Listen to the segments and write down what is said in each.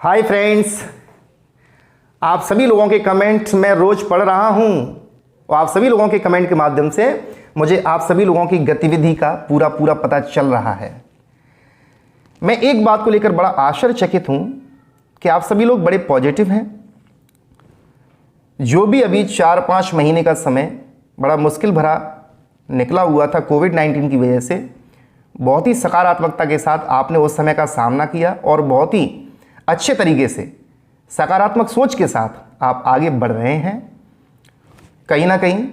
Hi friends, आप सभी लोगों के कमेंट्स मैं रोज़ पढ़ रहा हूं और आप सभी लोगों के कमेंट के माध्यम से मुझे आप सभी लोगों की गतिविधि का पूरा पता चल रहा है। मैं एक बात को लेकर बड़ा आश्चर्यचकित हूं कि आप सभी लोग बड़े पॉजिटिव हैं। जो भी अभी 4-5 महीने का समय बड़ा मुश्किल भरा निकला हुआ था कोविड-19 की वजह से, बहुत ही सकारात्मकता के साथ आपने उस समय का सामना किया और बहुत ही अच्छे तरीके से सकारात्मक सोच के साथ आप आगे बढ़ रहे हैं। कहीं ना कहीं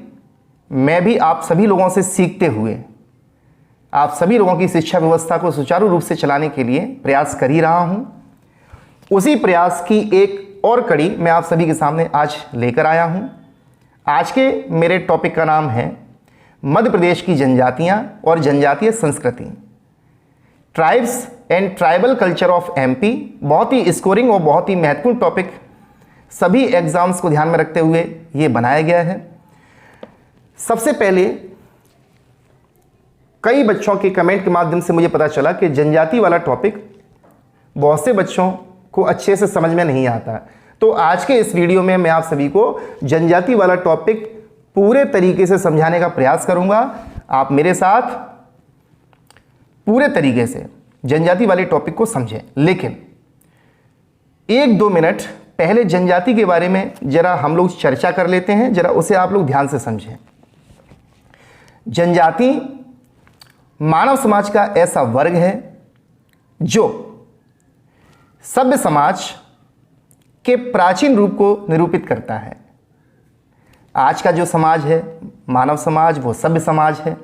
मैं भी आप सभी लोगों से सीखते हुए आप सभी लोगों की शिक्षा व्यवस्था को सुचारू रूप से चलाने के लिए प्रयास कर ही रहा हूं। उसी प्रयास की एक और कड़ी मैं आप सभी के सामने आज लेकर आया हूं। आज के मेरे टॉपिक का नाम है मध्य प्रदेश की जनजातियां और जनजातीय संस्कृति, tribes and tribal culture of MP. बहुत ही स्कोरिंग और बहुत ही महत्वपूर्ण टॉपिक सभी एग्जाम्स को ध्यान में रखते हुए ये बनाया गया है। सबसे पहले कई बच्चों के कमेंट के माध्यम से मुझे पता चला कि जनजाति वाला टॉपिक बहुत से बच्चों को अच्छे से समझ में नहीं आता, तो आज के इस वीडियो में मैं आप सभी को जनजाति वाला टॉपिक पूरे तरीके से समझाने का प्रयास करूंगा। आप मेरे साथ पूरे तरीके से जनजाति वाले टॉपिक को समझें, लेकिन 1-2 मिनट पहले जनजाति के बारे में जरा हम लोग चर्चा कर लेते हैं, जरा उसे आप लोग ध्यान से समझें। जनजाति मानव समाज का ऐसा वर्ग है जो सभ्य समाज के प्राचीन रूप को निरूपित करता है। आज का जो समाज है मानव समाज, वो सभ्य समाज है,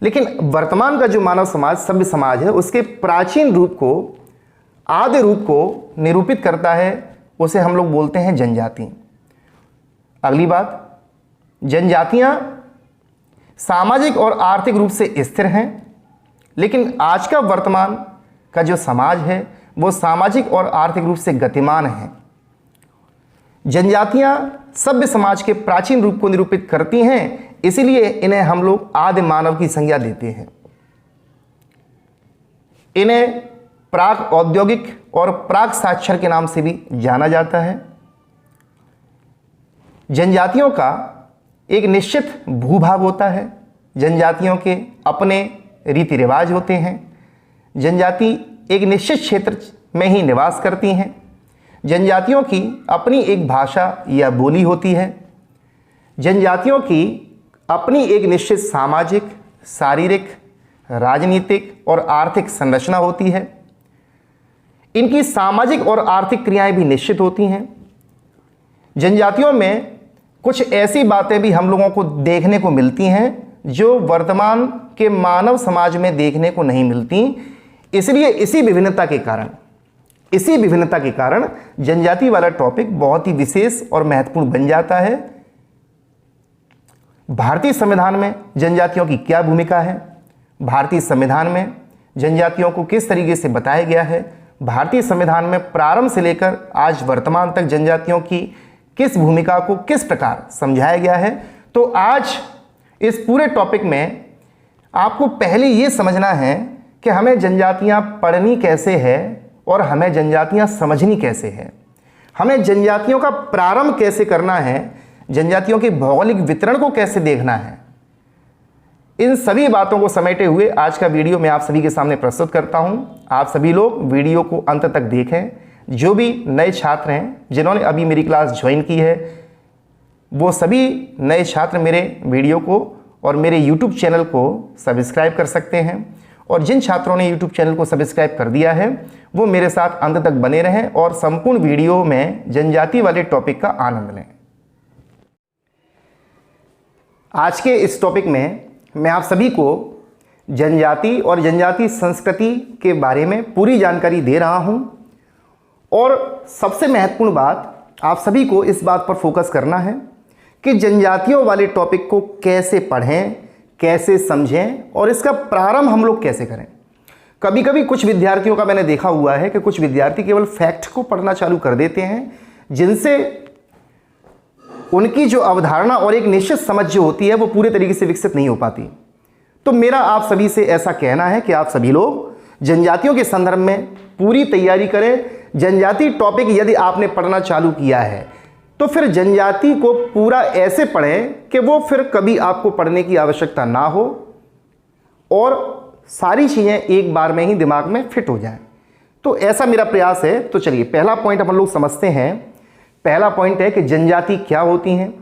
लेकिन वर्तमान का जो मानव समाज सभ्य समाज है उसके प्राचीन रूप को, आदि रूप को निरूपित करता है। उसे हम लोग बोलते हैं जनजाति। अगली बात, जनजातियां सामाजिक और आर्थिक रूप से स्थिर हैं, लेकिन आज का वर्तमान का जो समाज है वो सामाजिक और आर्थिक रूप से गतिमान है। जनजातियां सभ्य समाज के प्राचीन रूप को निरूपित करती हैं, इसीलिए इन्हें हम लोग आदि मानव की संज्ञा देते हैं। इन्हें प्राक औद्योगिक और प्राक साक्षर के नाम से भी जाना जाता है। जनजातियों का एक निश्चित भूभाग होता है, जनजातियों के अपने रीति रिवाज होते हैं, जनजाति एक निश्चित क्षेत्र में ही निवास करती हैं, जनजातियों की अपनी एक भाषा या बोली होती है, जनजातियों की अपनी एक निश्चित सामाजिक, शारीरिक, राजनीतिक और आर्थिक संरचना होती है। इनकी सामाजिक और आर्थिक क्रियाएं भी निश्चित होती हैं। जनजातियों में कुछ ऐसी बातें भी हम लोगों को देखने को मिलती हैं जो वर्तमान के मानव समाज में देखने को नहीं मिलती। इसलिए इसी विभिन्नता के कारण जनजाति वाला टॉपिक बहुत ही विशेष और महत्वपूर्ण बन जाता है। भारतीय संविधान में जनजातियों की क्या भूमिका है, भारतीय संविधान में जनजातियों को किस तरीके से बताया गया है, भारतीय संविधान में प्रारंभ से लेकर आज वर्तमान तक जनजातियों की किस भूमिका को किस प्रकार समझाया गया है। तो आज इस पूरे टॉपिक में आपको पहले ये समझना है कि हमें जनजातियां पढ़नी कैसे है और हमें जनजातियां समझनी कैसे है, हमें जनजातियों का प्रारंभ कैसे करना है, जनजातियों के भौगोलिक वितरण को कैसे देखना है। इन सभी बातों को समेटे हुए आज का वीडियो मैं आप सभी के सामने प्रस्तुत करता हूं। आप सभी लोग वीडियो को अंत तक देखें। जो भी नए छात्र हैं जिन्होंने अभी मेरी क्लास ज्वाइन की है, वो सभी नए छात्र मेरे वीडियो को और मेरे यूट्यूब चैनल को सब्सक्राइब कर सकते हैं, और जिन छात्रों ने यूट्यूब चैनल को सब्सक्राइब कर दिया है वो मेरे साथ अंत तक बने रहें और संपूर्ण वीडियो में जनजाति वाले टॉपिक का आनंद लें। आज के इस टॉपिक में मैं आप सभी को जनजाति और जनजाति संस्कृति के बारे में पूरी जानकारी दे रहा हूं, और सबसे महत्वपूर्ण बात आप सभी को इस बात पर फोकस करना है कि जनजातियों वाले टॉपिक को कैसे पढ़ें, कैसे समझें और इसका प्रारंभ हम लोग कैसे करें। कभी कभी कुछ विद्यार्थियों का मैंने देखा हुआ है कि कुछ विद्यार्थी केवल फैक्ट को पढ़ना चालू कर देते हैं, जिनसे उनकी जो अवधारणा और एक निश्चित समझ जो होती है वो पूरे तरीके से विकसित नहीं हो पाती। तो मेरा आप सभी से ऐसा कहना है कि आप सभी लोग जनजातियों के संदर्भ में पूरी तैयारी करें, जनजाति टॉपिक यदि आपने पढ़ना चालू किया है तो फिर जनजाति को पूरा ऐसे पढ़ें कि वो फिर कभी आपको पढ़ने की आवश्यकता ना हो और सारी चीज़ें एक बार में ही दिमाग में फिट हो जाएं। तो ऐसा मेरा प्रयास है। तो चलिए पहला पॉइंट अपन लोग समझते हैं। पहला पॉइंट है कि जनजाति क्या होती हैं,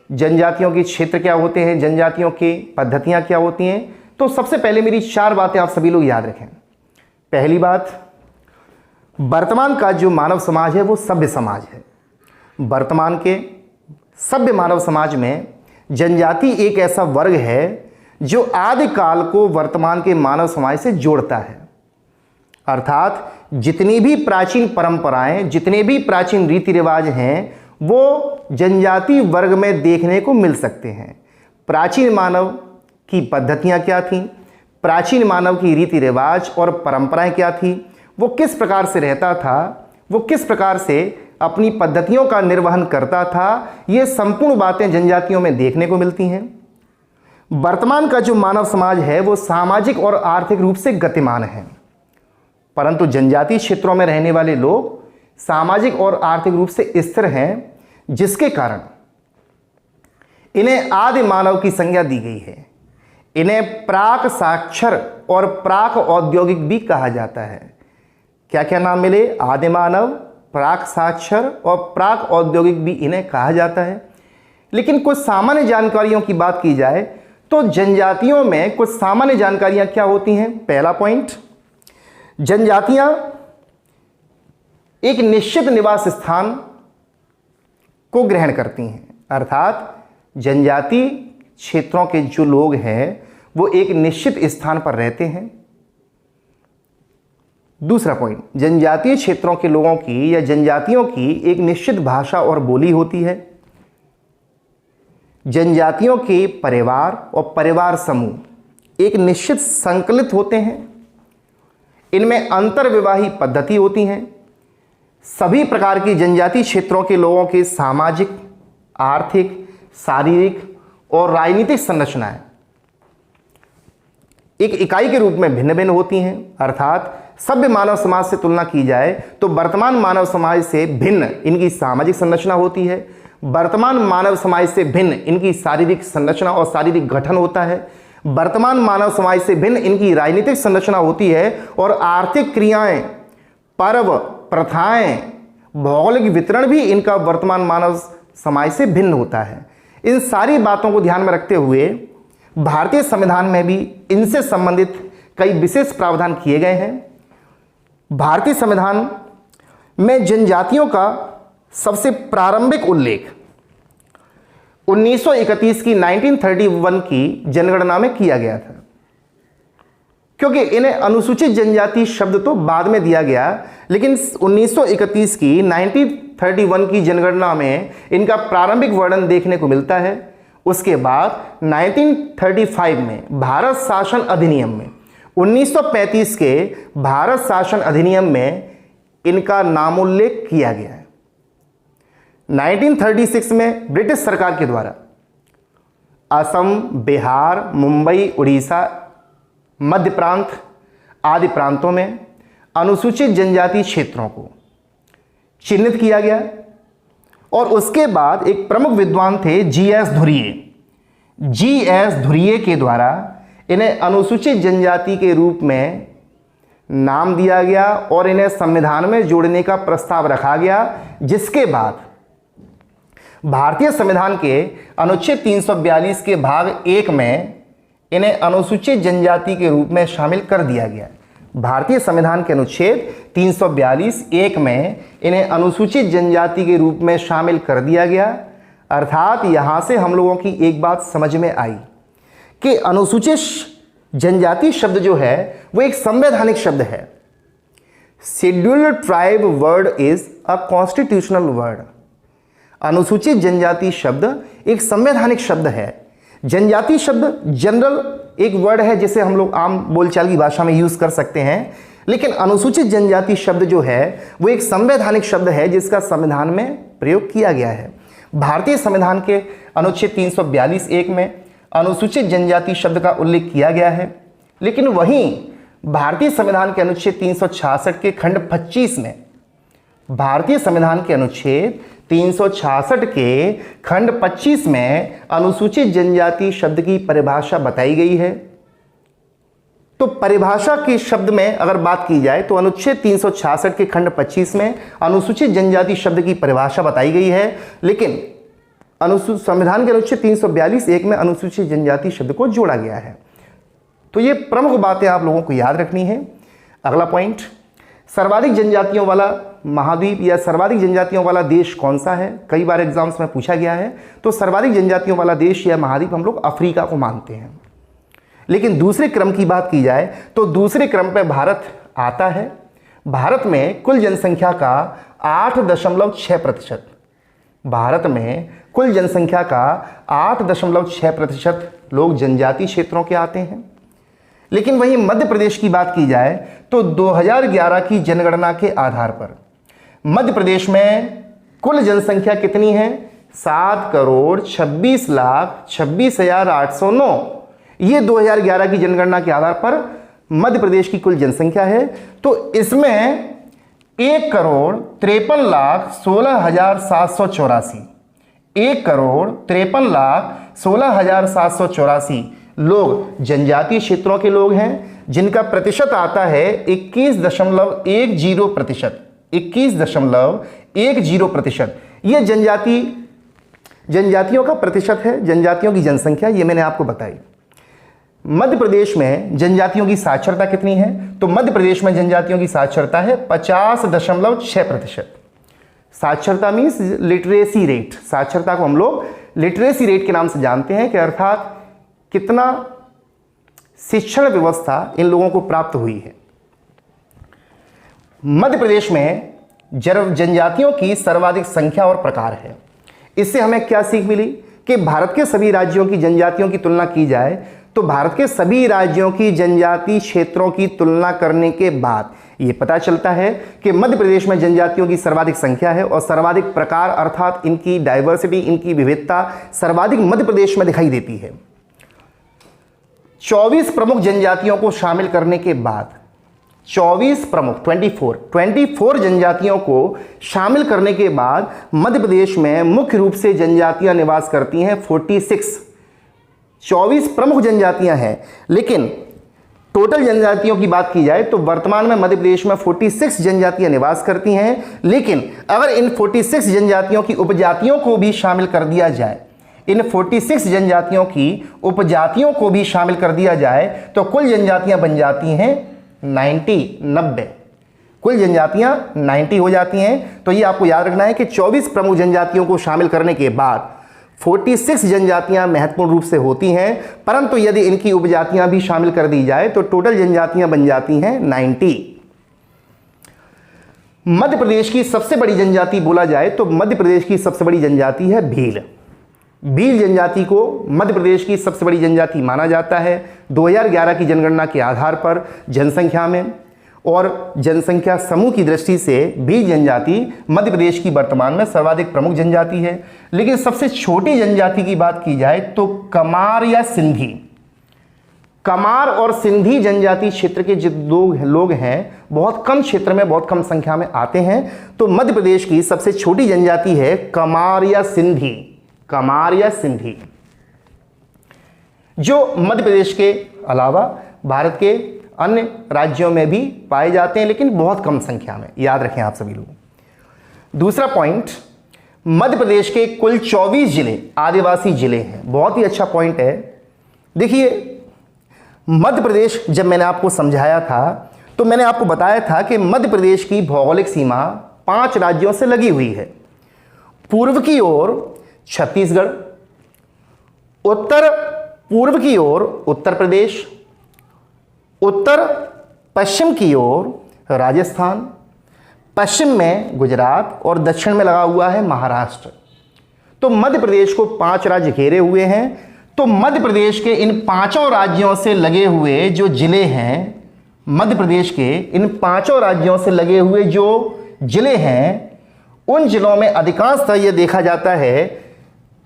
जनजातियों के क्षेत्र क्या होते हैं, जनजातियों की पद्धतियाँ क्या होती हैं। तो सबसे पहले मेरी 4 बातें आप सभी लोग याद रखें। पहली बात, वर्तमान का जो मानव समाज है वो सभ्य समाज है। वर्तमान के सभ्य मानव समाज में जनजाति एक ऐसा वर्ग है जो आदिकाल को वर्तमान के मानव समाज से जोड़ता है। अर्थात जितनी भी प्राचीन परंपराएं, जितने भी प्राचीन रीति रिवाज हैं वो जनजाति वर्ग में देखने को मिल सकते हैं। प्राचीन मानव की पद्धतियां क्या थीं, प्राचीन मानव की रीति रिवाज और परंपराएं क्या थी, वो किस प्रकार से रहता था, वो किस प्रकार से अपनी पद्धतियों का निर्वहन करता था, ये संपूर्ण बातें जनजातियों में देखने को मिलती हैं। वर्तमान का जो मानव समाज है वो सामाजिक और आर्थिक रूप से गतिमान है, परंतु जनजातीय क्षेत्रों में रहने वाले लोग सामाजिक और आर्थिक रूप से स्थिर हैं, जिसके कारण इन्हें आदि मानव की संज्ञा दी गई है। इन्हें प्राक साक्षर और प्राक औद्योगिक भी कहा जाता है। क्या क्या नाम मिले? आदि मानव, प्राक साक्षर और प्राक औद्योगिक भी इन्हें कहा जाता है। लेकिन कुछ सामान्य जानकारियों की बात की जाए तो जनजातियों में कुछ सामान्य जानकारियां क्या होती हैं। पहला पॉइंट, जनजातियां एक निश्चित निवास स्थान को ग्रहण करती हैं। अर्थात जनजाति क्षेत्रों के जो लोग हैं वो एक निश्चित स्थान पर रहते हैं। दूसरा पॉइंट, जनजातीय क्षेत्रों के लोगों की या जनजातियों की एक निश्चित भाषा और बोली होती है। जनजातियों के परिवार और परिवार समूह एक निश्चित संकलित होते हैं। इनमें अंतर्विवाही पद्धति होती हैं। सभी प्रकार की जनजातीय क्षेत्रों के लोगों के सामाजिक, आर्थिक, शारीरिक और राजनीतिक संरचनाएं एक इकाई के रूप में भिन्न भिन्न होती हैं। अर्थात सभ्य मानव समाज से तुलना की जाए तो वर्तमान मानव समाज से भिन्न इनकी सामाजिक संरचना होती है। वर्तमान मानव समाज से भिन्न इनकी शारीरिक संरचना और शारीरिक गठन होता है। वर्तमान मानव समाज से भिन्न इनकी राजनीतिक संरचना होती है और आर्थिक क्रियाएं, पर्व, प्रथाएं, भौगोलिक वितरण भी इनका वर्तमान मानव समाज से भिन्न होता है। इन सारी बातों को ध्यान में रखते हुए भारतीय संविधान में भी इनसे संबंधित कई विशेष प्रावधान किए गए हैं। भारतीय संविधान में जनजातियों का सबसे प्रारंभिक उल्लेख 1931 की 1931 की जनगणना में किया गया था। क्योंकि इन्हें अनुसूचित जनजाति शब्द तो बाद में दिया गया, लेकिन 1931 की 1931 की जनगणना में इनका प्रारंभिक वर्णन देखने को मिलता है। उसके बाद 1935 में भारत शासन अधिनियम में, 1935 के भारत शासन अधिनियम में इनका नामोल्लेख किया गया है। 1936 में ब्रिटिश सरकार के द्वारा असम, बिहार, मुंबई, उड़ीसा, मध्य प्रांत आदि प्रांतों में अनुसूचित जनजाति क्षेत्रों को चिन्हित किया गया और उसके बाद एक प्रमुख विद्वान थे जीएस धुरिये के द्वारा इन्हें अनुसूचित जनजाति के रूप में नाम दिया गया और इन्हें संविधान में जोड़ने का प्रस्ताव रखा गया, जिसके बाद भारतीय संविधान के अनुच्छेद 342 के भाग 1 में इन्हें अनुसूचित जनजाति के रूप में शामिल कर दिया गया। भारतीय संविधान के अनुच्छेद 342(1) में इन्हें अनुसूचित जनजाति के रूप में शामिल कर दिया गया। अर्थात यहाँ से हम लोगों की एक बात समझ में आई कि अनुसूचित जनजाति शब्द जो है वो एक संवैधानिक शब्द है। Scheduled tribe word is a constitutional word. अनुसूचित जनजाति शब्द एक संवैधानिक शब्द है। जनजाति शब्द जनरल एक वर्ड है जिसे हम लोग आम बोलचाल की भाषा में यूज कर सकते हैं, लेकिन अनुसूचित जनजाति शब्द जो है वो एक संवैधानिक शब्द है जिसका संविधान में प्रयोग किया गया है। भारतीय संविधान के अनुच्छेद 342(1) में अनुसूचित जनजाति शब्द का उल्लेख किया गया है, लेकिन वहीं भारतीय संविधान के अनुच्छेद 366 के खंड 25 में, भारतीय संविधान के अनुच्छेद 366 के खंड 25 में अनुसूचित जनजाति शब्द की परिभाषा बताई गई है। तो परिभाषा के शब्द में अगर बात की जाए तो अनुच्छेद 366 के खंड 25 में अनुसूचित जनजाति शब्द की परिभाषा बताई गई है, लेकिन संविधान के अनुच्छेद 342(1) में अनुसूचित जनजाति शब्द को जोड़ा गया है। तो ये प्रमुख बातें आप लोगों को याद रखनी है। अगला पॉइंट, सर्वाधिक जनजातियों वाला महाद्वीप या सर्वाधिक जनजातियों वाला देश कौन सा है? कई बार एग्जाम्स में पूछा गया है। तो सर्वाधिक जनजातियों वाला देश या महाद्वीप हम लोग अफ्रीका को मानते हैं। लेकिन दूसरे क्रम की बात की जाए तो दूसरे क्रम पर भारत आता है। भारत में कुल जनसंख्या का 8.6%, भारत में कुल जनसंख्या का 8.6% लोग जनजातीय क्षेत्रों के आते हैं। लेकिन वहीं मध्य प्रदेश की बात की जाए तो 2011 की जनगणना के आधार पर मध्य प्रदेश में कुल जनसंख्या कितनी है? 7,26,26,809। ये 2011 की जनगणना के आधार पर मध्य प्रदेश की कुल जनसंख्या है। तो इसमें 1,53,16,784, 1,53,16,784 लोग जनजातीय क्षेत्रों के लोग हैं, जिनका प्रतिशत आता है 21.10%। 21.10%। यह जनजातियों का प्रतिशत है, जनजातियों की जनसंख्या, ये मैंने आपको बताई। मध्य प्रदेश में जनजातियों की साक्षरता कितनी है? तो मध्य प्रदेश में जनजातियों की साक्षरता है 50.6%। साक्षरता मीन्स लिटरेसी रेट। साक्षरता को हम लोग लिटरेसी रेट के नाम से जानते हैं कि अर्थात कितना शिक्षण व्यवस्था इन लोगों को प्राप्त हुई है। मध्य प्रदेश में जनजातियों की सर्वाधिक संख्या और प्रकार है। इससे हमें क्या सीख मिली कि भारत के सभी राज्यों की जनजातियों की तुलना की जाए तो भारत के सभी राज्यों की जनजातीय क्षेत्रों की तुलना करने के बाद ये पता चलता है कि मध्य प्रदेश में जनजातियों की सर्वाधिक संख्या है और सर्वाधिक प्रकार अर्थात इनकी डाइवर्सिटी, इनकी विविधता सर्वाधिक मध्य प्रदेश में दिखाई देती है। 24 प्रमुख जनजातियों को शामिल करने के बाद 24 प्रमुख 24 जनजातियों को शामिल करने के बाद मध्य प्रदेश में मुख्य रूप से जनजातियां निवास करती हैं 46। 24 प्रमुख जनजातियां हैं, लेकिन टोटल जनजातियों की बात की जाए तो वर्तमान में मध्य प्रदेश में 46 जनजातियां निवास करती हैं। लेकिन अगर इन 46 जनजातियों की उपजातियों को भी शामिल कर दिया जाए, इन 46 जनजातियों की उपजातियों को भी शामिल कर दिया जाए तो कुल जनजातियां बन जाती हैं 90। कुल जनजातियां 90 हो जाती हैं। तो ये आपको याद रखना है कि 24 प्रमुख जनजातियों को शामिल करने के बाद 46 जनजातियां महत्वपूर्ण रूप से होती हैं, परंतु यदि इनकी उपजातियां भी शामिल कर दी जाए तो टोटल जनजातियां बन जाती हैं 90। मध्य प्रदेश की सबसे बड़ी जनजाति बोला जाए तो मध्य प्रदेश की सबसे बड़ी जनजाति है भील। भील जनजाति को मध्य प्रदेश की सबसे बड़ी जनजाति माना जाता है 2011 की जनगणना के आधार पर जनसंख्या में और जनसंख्या समूह की दृष्टि से भील जनजाति मध्य प्रदेश की वर्तमान में सर्वाधिक प्रमुख जनजाति है। लेकिन सबसे छोटी जनजाति की बात की जाए तो कमार या सिंधी, कमार और सिंधी जनजाति क्षेत्र के जो लोग हैं बहुत कम क्षेत्र में, बहुत कम संख्या में आते हैं। तो मध्य प्रदेश की सबसे छोटी जनजाति है कमार या सिंधी, कमार या सिंधी, जो मध्य प्रदेश के अलावा भारत के अन्य राज्यों में भी पाए जाते हैं, लेकिन बहुत कम संख्या में। याद रखें आप सभी लोग। दूसरा पॉइंट, मध्य प्रदेश के कुल 24 जिले आदिवासी जिले हैं। बहुत ही अच्छा पॉइंट है। देखिए, मध्य प्रदेश जब मैंने आपको समझाया था तो मैंने आपको बताया था कि मध्य प्रदेश की भौगोलिक सीमा 5 राज्यों से लगी हुई है। पूर्व की ओर छत्तीसगढ़, उत्तर पूर्व की ओर उत्तर प्रदेश, उत्तर पश्चिम की ओर राजस्थान, पश्चिम में गुजरात और दक्षिण में लगा हुआ है महाराष्ट्र। तो मध्य प्रदेश को 5 राज्य घेरे हुए हैं। तो मध्य प्रदेश के इन 5 राज्यों से लगे हुए जो जिले हैं, मध्य प्रदेश के इन 5 राज्यों से लगे हुए जो जिले हैं, उन जिलों में अधिकांशतः यह देखा जाता है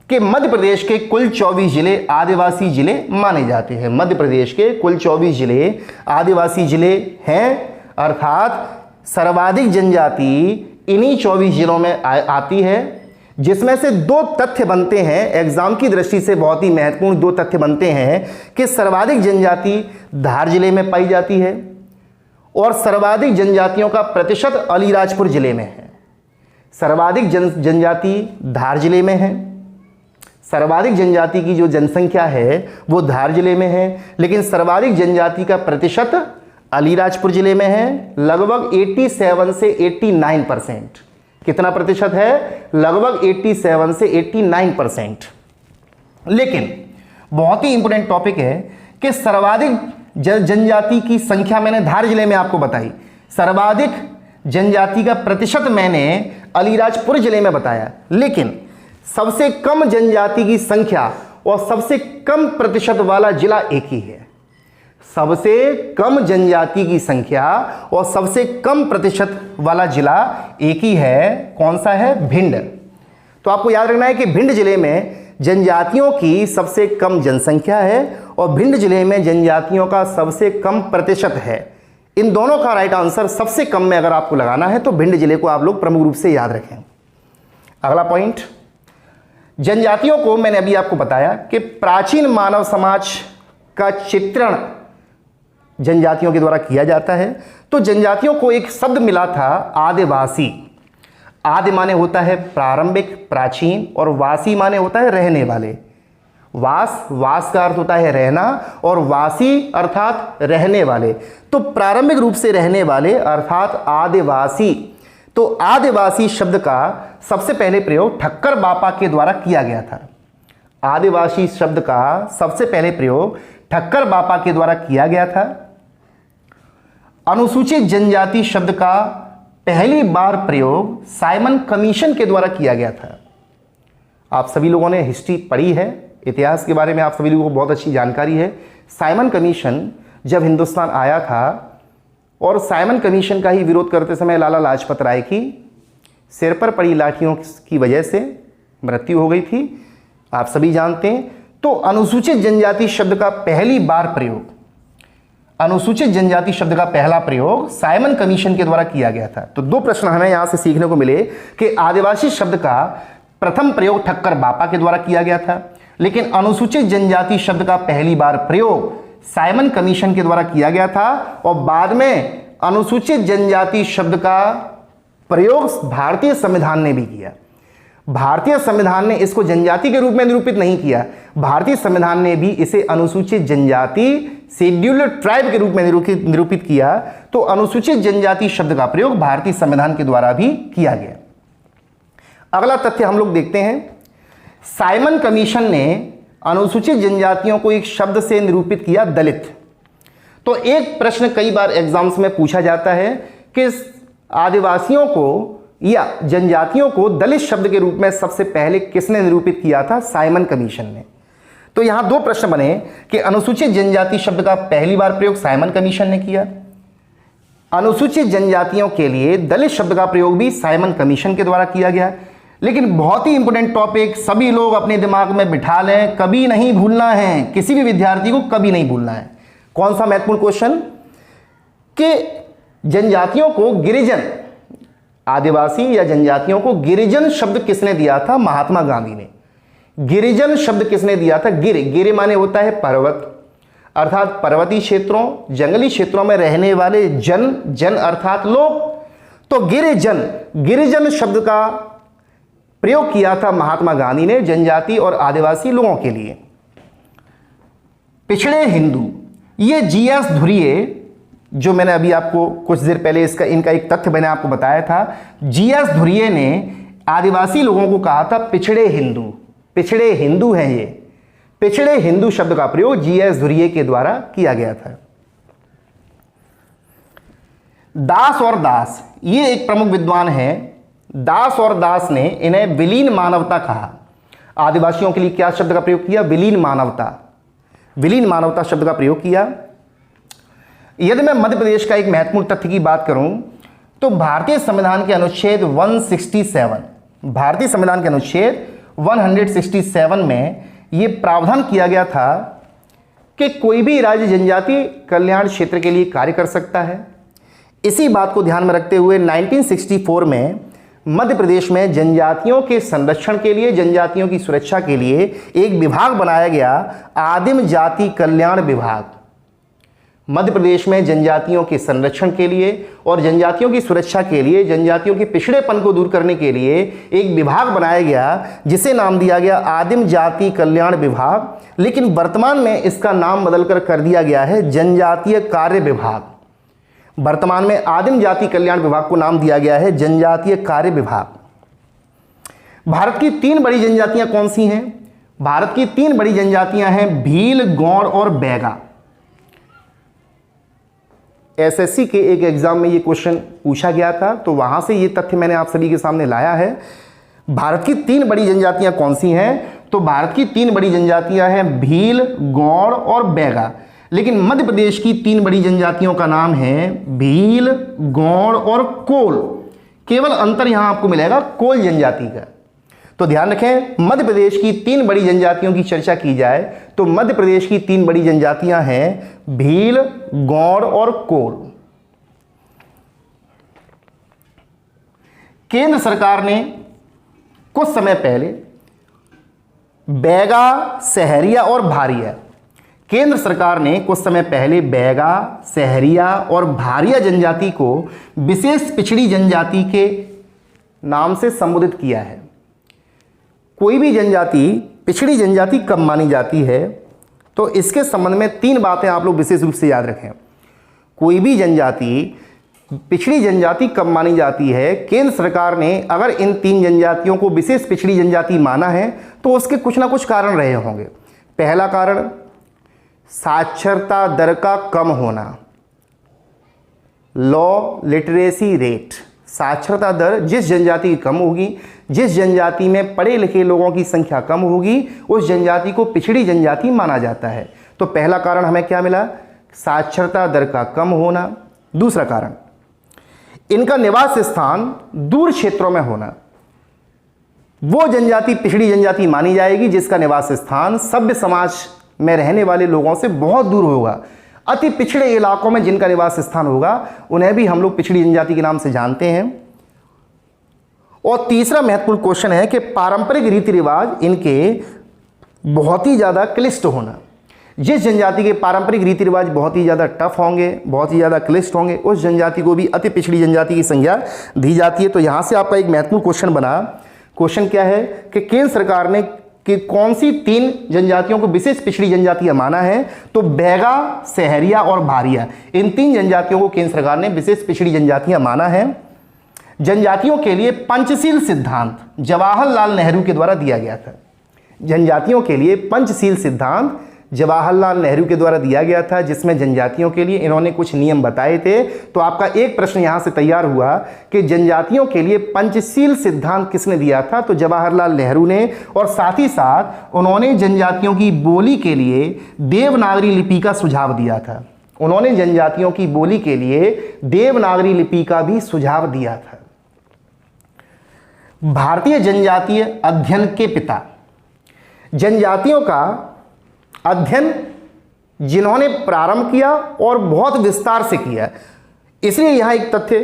कि मध्य प्रदेश के कुल 24 जिले आदिवासी जिले माने जाते हैं। मध्य प्रदेश के कुल 24 जिले आदिवासी जिले हैं, अर्थात सर्वाधिक जनजाति इन्हीं 24 जिलों में आती है, जिसमें से दो तथ्य बनते हैं, एग्जाम की दृष्टि से बहुत ही महत्वपूर्ण दो तथ्य बनते हैं कि सर्वाधिक जनजाति धार जिले में पाई जाती है और सर्वाधिक जनजातियों का प्रतिशत अलीराजपुर जिले में है। सर्वाधिक जनजाति धार जिले में है, सर्वाधिक जनजाति की जो जनसंख्या है वो धार जिले में है, लेकिन सर्वाधिक जनजाति का प्रतिशत अलीराजपुर जिले में है, लगभग 87 से 89%। कितना प्रतिशत है? लगभग 87 से 89%। लेकिन बहुत ही इंपॉर्टेंट टॉपिक है कि सर्वाधिक जनजाति की संख्या मैंने धार जिले में आपको बताई, सर्वाधिक जनजाति का प्रतिशत मैंने अलीराजपुर जिले में बताया, लेकिन सबसे कम जनजाति की संख्या और सबसे कम प्रतिशत वाला जिला एक ही है। सबसे कम जनजाति की संख्या और सबसे कम प्रतिशत वाला जिला एक ही है। कौन सा है? भिंड। तो आपको याद रखना है कि भिंड जिले में जनजातियों की सबसे कम जनसंख्या है और भिंड जिले में जनजातियों का सबसे कम प्रतिशत है। इन दोनों का राइट आंसर सबसे कम में अगर आपको लगाना है तो भिंड जिले को आप लोग प्रमुख रूप से याद रखें। अगला पॉइंट, जनजातियों को मैंने अभी आपको बताया कि प्राचीन मानव समाज का चित्रण जनजातियों के द्वारा किया जाता है। तो जनजातियों को एक शब्द मिला था आदिवासी। आदि माने होता है प्रारंभिक, प्राचीन, और वासी माने होता है रहने वाले। वास का अर्थ होता है रहना और वासी अर्थात रहने वाले। तो प्रारंभिक रूप से रहने वाले अर्थात आदिवासी। तो आदिवासी शब्द का सबसे पहले प्रयोग ठक्कर बापा के द्वारा किया गया था। आदिवासी शब्द का सबसे पहले प्रयोग ठक्कर बापा के द्वारा किया गया था। अनुसूचित जनजाति शब्द का पहली बार प्रयोग साइमन कमीशन के द्वारा किया गया था। आप सभी लोगों ने हिस्ट्री पढ़ी है, इतिहास के बारे में आप सभी लोगों को बहुत अच्छी जानकारी है। साइमन कमीशन जब हिंदुस्तान आया था और साइमन कमीशन का ही विरोध करते समय लाला लाजपत राय की सिर पर पड़ी लाठियों की वजह से मृत्यु हो गई थी, आप सभी जानते हैं। तो अनुसूचित जनजाति शब्द का पहली बार प्रयोग, अनुसूचित जनजाति शब्द का पहला प्रयोग साइमन कमीशन के द्वारा किया गया था। तो दो प्रश्न हमें यहां से सीखने को मिले कि आदिवासी शब्द का प्रथम प्रयोग ठक्कर बापा के द्वारा किया गया था, लेकिन अनुसूचित जनजाति शब्द का पहली बार प्रयोग साइमन कमीशन के द्वारा किया गया था और बाद में अनुसूचित जनजाति शब्द का प्रयोग भारतीय संविधान ने भी किया। भारतीय संविधान ने इसको जनजाति के रूप में निरूपित नहीं किया, भारतीय संविधान ने भी इसे अनुसूचित जनजाति शेड्यूल्ड ट्राइब के रूप में निरूपित किया। तो अनुसूचित जनजाति शब्द का प्रयोग भारतीय संविधान के द्वारा भी किया गया। अगला तथ्य हम लोग देखते हैं, साइमन कमीशन ने अनुसूचित जनजातियों को एक शब्द से निरूपित किया, दलित। तो एक प्रश्न कई बार एग्जाम्स में पूछा जाता है कि आदिवासियों को या जनजातियों को दलित शब्द के रूप में सबसे पहले किसने निरूपित किया था? साइमन कमीशन ने। तो यहां दो प्रश्न बने कि अनुसूचित जनजाति शब्द का पहली बार प्रयोग साइमन कमीशन ने किया, अनुसूचित जनजातियों के लिए दलित शब्द का प्रयोग भी साइमन कमीशन के द्वारा किया गया। लेकिन बहुत ही इंपॉर्टेंट टॉपिक सभी लोग अपने दिमाग में बिठा लें, कभी नहीं भूलना है, किसी भी विद्यार्थी को कभी नहीं भूलना है। कौन सा महत्वपूर्ण क्वेश्चन? कि जनजातियों को गिरिजन, आदिवासी या जनजातियों को गिरिजन शब्द किसने दिया था? महात्मा गांधी ने। गिरिजन शब्द किसने दिया था? गिर माने होता है पर्वत, अर्थात पर्वतीय क्षेत्रों, जंगली क्षेत्रों में रहने वाले जन अर्थात लोग। तो गिरिजन शब्द का प्रयोग किया था महात्मा गांधी ने जनजाति और आदिवासी लोगों के लिए। पिछड़े हिंदू, ये जीएस धुरिये, जो मैंने अभी आपको कुछ देर पहले इनका एक तथ्य मैंने आपको बताया था, जीएस धुरिये ने आदिवासी लोगों को कहा था पिछड़े हिंदू। पिछड़े हिंदू हैं ये। पिछड़े हिंदू शब्द का प्रयोग जीएस धुरिये के द्वारा किया गया था। दास और दास, ये एक प्रमुख विद्वान है। दास और दास ने इन्हें विलीन मानवता कहा। आदिवासियों के लिए क्या शब्द का प्रयोग किया? विलीन मानवता। विलीन मानवता शब्द का प्रयोग किया। यदि मैं मध्य प्रदेश का एक महत्वपूर्ण तथ्य की बात करूं तो भारतीय संविधान के अनुच्छेद 167, भारतीय संविधान के अनुच्छेद 167 में ये प्रावधान किया गया था कि कोई भी राज्य जनजातीय कल्याण क्षेत्र के लिए कार्य कर सकता है। इसी बात को ध्यान में रखते हुए 1964 में मध्य प्रदेश में जनजातियों के संरक्षण के लिए, जनजातियों की सुरक्षा के लिए एक विभाग बनाया गया, आदिम जाति कल्याण विभाग। मध्य प्रदेश में जनजातियों के संरक्षण के लिए और जनजातियों की सुरक्षा के लिए, जनजातियों के पिछड़ेपन को दूर करने के लिए एक विभाग बनाया गया जिसे नाम दिया गया आदिम जाति कल्याण विभाग। लेकिन वर्तमान में इसका नाम बदलकर कर दिया गया है जनजातीय कार्य विभाग। वर्तमान में आदिम जाति कल्याण विभाग को नाम दिया गया है जनजातीय कार्य विभाग। भारत की 3 बड़ी जनजातियां कौन सी हैं? भारत की 3 बड़ी जनजातियां हैं भील, गौड़ और बैगा। एसएससी के एक एग्जाम में ये क्वेश्चन पूछा गया था, तो वहां से ये तथ्य मैंने आप सभी के सामने लाया है। भारत की 3 बड़ी जनजातियां कौन सी हैं? तो भारत की 3 बड़ी जनजातियां हैं भील, गौड़ और बैगा। लेकिन मध्य प्रदेश की 3 बड़ी जनजातियों का नाम है भील, गौड़ और कोल। केवल अंतर यहां आपको मिलेगा कोल जनजाति का। तो ध्यान रखें, मध्य प्रदेश की 3 बड़ी जनजातियों की चर्चा की जाए तो मध्य प्रदेश की 3 बड़ी जनजातियां हैं भील, गौड़ और कोल। केंद्र सरकार ने कुछ समय पहले बैगा, सहरिया और भारिया, केंद्र सरकार ने कुछ समय पहले बैगा, सहरिया और भारिया जनजाति को विशेष पिछड़ी जनजाति के नाम से संबोधित किया है। कोई भी जनजाति पिछड़ी जनजाति कब मानी जाती है, तो इसके संबंध में 3 बातें आप लोग विशेष रूप से याद रखें। कोई भी जनजाति पिछड़ी जनजाति कब मानी जाती है? केंद्र सरकार ने अगर इन 3 जनजातियों को विशेष पिछड़ी जनजाति माना है तो उसके कुछ ना कुछ कारण रहे होंगे। पहला कारण साक्षरता दर का कम होना, लो लिटरेसी रेट। साक्षरता दर जिस जनजाति की कम होगी, जिस जनजाति में पढ़े लिखे लोगों की संख्या कम होगी, उस जनजाति को पिछड़ी जनजाति माना जाता है। तो पहला कारण हमें क्या मिला? साक्षरता दर का कम होना। दूसरा कारण, इनका निवास स्थान दूर क्षेत्रों में होना। वो जनजाति पिछड़ी जनजाति मानी जाएगी जिसका निवास स्थान सभ्य समाज में रहने वाले लोगों से बहुत दूर होगा। अति पिछड़े इलाकों में जिनका निवास स्थान होगा उन्हें भी हम लोग पिछड़ी जनजाति के नाम से जानते हैं। और तीसरा महत्वपूर्ण क्वेश्चन है कि पारंपरिक रीति रिवाज इनके बहुत ही ज़्यादा क्लिष्ट होना। जिस जनजाति के पारंपरिक रीति रिवाज बहुत ही ज़्यादा टफ होंगे, बहुत ही ज़्यादा क्लिष्ट होंगे, उस जनजाति को भी अति पिछड़ी जनजाति की संज्ञा दी जाती है। तो यहाँ से आपका एक महत्वपूर्ण क्वेश्चन बना। क्वेश्चन क्या है कि केंद्र सरकार ने कि कौन सी 3 जनजातियों को विशेष पिछड़ी जनजातियां माना है? तो बैगा, सहरिया और भारिया, इन 3 जनजातियों को केंद्र सरकार ने विशेष पिछड़ी जनजातियां माना है। जनजातियों के लिए पंचशील सिद्धांत जवाहरलाल नेहरू के द्वारा दिया गया था। जनजातियों के लिए पंचशील सिद्धांत जवाहरलाल नेहरू के द्वारा दिया गया था, जिसमें जनजातियों के लिए इन्होंने कुछ नियम बताए थे। तो आपका एक प्रश्न यहां से तैयार हुआ कि जनजातियों के लिए पंचशील सिद्धांत किसने दिया था? तो जवाहरलाल नेहरू ने। और साथ ही साथ उन्होंने जनजातियों की बोली के लिए देवनागरी लिपि का सुझाव दिया था। उन्होंने जनजातियों की बोली के लिए देवनागरी लिपि का भी सुझाव दिया था। भारतीय जनजातीय अध्ययन के पिता, जनजातियों का अध्ययन जिन्होंने प्रारंभ किया और बहुत विस्तार से किया। इसलिए यहां एक तथ्य